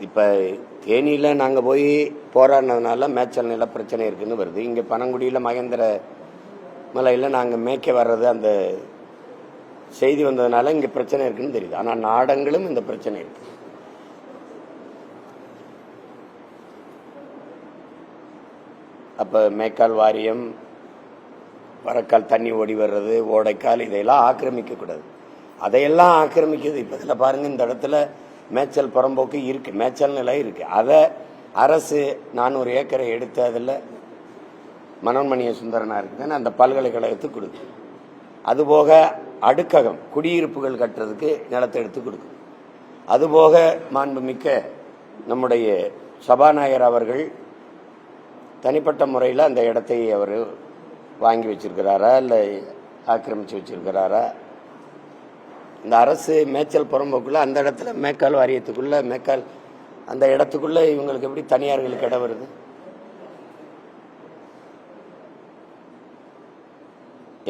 இப்போ தேனியில் நாங்கள் போய் போராடினதுனால மேய்ச்சல் நில பிரச்சனை இருக்குன்னு வருது. இங்கே பனங்குடியில் மகேந்திர மலையில் நாங்கள் மேய்க்க வர்றது அந்த செய்தி வந்ததுனால இங்கே பிரச்சனை இருக்குன்னு தெரியுது. ஆனால் நாடங்களும் இந்த பிரச்சனை இருக்கு. அப்போ மேய்க்கால் வாரியம், வரக்கால் தண்ணி ஓடி வர்றது, ஓடைக்கால், இதையெல்லாம் ஆக்கிரமிக்கக்கூடாது. அதையெல்லாம் ஆக்கிரமிக்குது. இப்போ இதில் பாருங்கள், இந்த இடத்துல மேய்ச்சல் புறம்போக்கு இருக்கு, மேய்ச்சல் நிலை இருக்கு. அதை அரசு 400 ஏக்கரை எடுத்து அதில் மனோன்மணிய சுந்தரனாக இருக்குதுன்னு அந்த பல்கலைக்கழகத்துக்கு கொடுக்கு. அதுபோக அடுக்ககம் குடியிருப்புகள் கட்டுறதுக்கு நிலத்தை எடுத்து கொடுக்கும். அதுபோக மாண்புமிக்க நம்முடைய சபாநாயகர் அவர்கள் தனிப்பட்ட முறையில் அந்த இடத்தை அவர் வாங்கி வச்சிருக்கிறாரா இல்லை ஆக்கிரமிச்சு வச்சிருக்கிறாரா? இந்த அரசு மேய்ச்சல் புறம்போக்குள்ள அந்த இடத்துல மேய்க்கால் வாரியத்துக்குள்ள மேய்க்கால் அந்த இடத்துக்குள்ள இவங்களுக்கு எப்படி தனியார்களுக்கு இடம் வருது?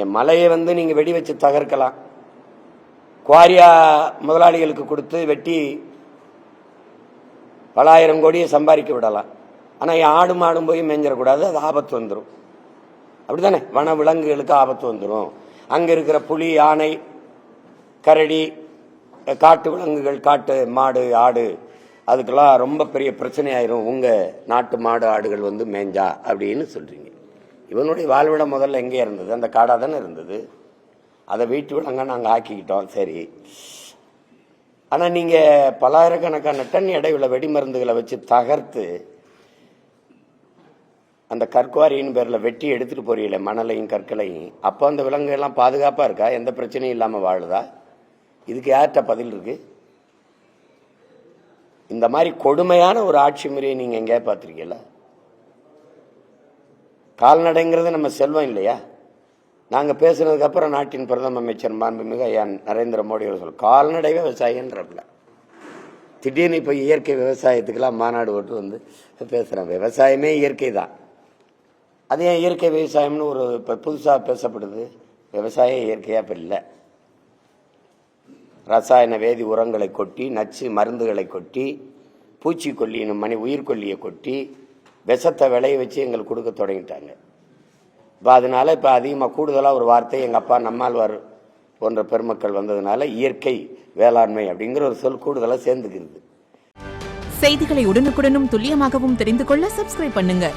என் மலையை நீங்க வெடி வச்சு தகர்க்கலாம், குவாரியா முதலாளிகளுக்கு கொடுத்து வெட்டி பல ஆயிரம் கோடியை சம்பாதிக்க விடலாம். ஆனா ஆடு மாடும் போய் மேஞ்சிடக்கூடாது, அது ஆபத்து வந்துடும். அப்படித்தானே? வன விலங்குகளுக்கு ஆபத்து வந்துடும். அங்க இருக்கிற புலி, யானை, கரடி, காட்டு விலங்குகள், காட்டு மாடு, ஆடு, அதுக்கெல்லாம் ரொம்ப பெரிய பிரச்சனை ஆயிரும் உங்க நாட்டு மாடு ஆடுகள் மேஞ்சா அப்படின்னு சொல்றீங்க. இவனுடைய வாழ்விடம் முதல்ல எங்கே இருந்தது? அந்த காடாக தானே இருந்தது. அதை வீட்டு விலங்க நாங்கள் ஆக்கிக்கிட்டோம், சரி. ஆனால் நீங்கள் பலாயிரக்கணக்கான டன் இடையுள்ள வெடிமருந்துகளை வச்சு தகர்த்து அந்த கற்குவாரியின் பேரில் வெட்டி எடுத்துட்டு போறீங்களே மணலையும் கற்களையும், அப்போ அந்த விலங்குகள்லாம் பாதுகாப்பாக இருக்கா? எந்த பிரச்சனையும் இல்லாமல் வாழுதா? இதுக்கு யார்கிட்ட பதில் இருக்கு? இந்த மாதிரி கொடுமையான ஒரு ஆட்சி முறையை நீங்கள் எங்கேயா பார்த்துருக்கீங்களா? கால்நடைங்கிறது நம்ம செல்வம் இல்லையா? நாங்கள் பேசுனதுக்கு அப்புறம் நாட்டின் பிரதம அமைச்சர் மாண்புமிகு ஐயா நரேந்திர மோடி அவர் சொல்ல கால்நடை விவசாயன்றப்பல திடீர்னு இப்போ இயற்கை விவசாயத்துக்கெல்லாம் மாநாடு போட்டு பேசுகிறேன். விவசாயமே இயற்கை தான். அது ஏன் இயற்கை விவசாயம்னு ஒரு இப்போ புதுசாக பேசப்படுது? விவசாயம் இயற்கையாக இப்போ இல்லை. ரசாயன வேதி உரங்களை கொட்டி, நச்சு மருந்துகளை கொட்டி, பூச்சிக்கொல்லின்னு உயிர்கொல்லியை கொட்டி, விஷத்தை விளைய வச்சு எங்களுக்கு கொடுக்க தொடங்கிட்டாங்க. இப்போ அதனால இப்போ அதிகமாக கூடுதலாக ஒரு வார்த்தை எங்கள் அப்பா நம்மாழ்வார் போன்ற பெருமக்கள் வந்ததுனால இயற்கை வேளாண்மை அப்படிங்கிற ஒரு சொல் கூடுதலாக சேர்ந்துக்கிறது. செய்திகளை உடனுக்குடனும் துல்லியமாகவும் தெரிந்து கொள்ள சப்ஸ்கிரைப் பண்ணுங்க.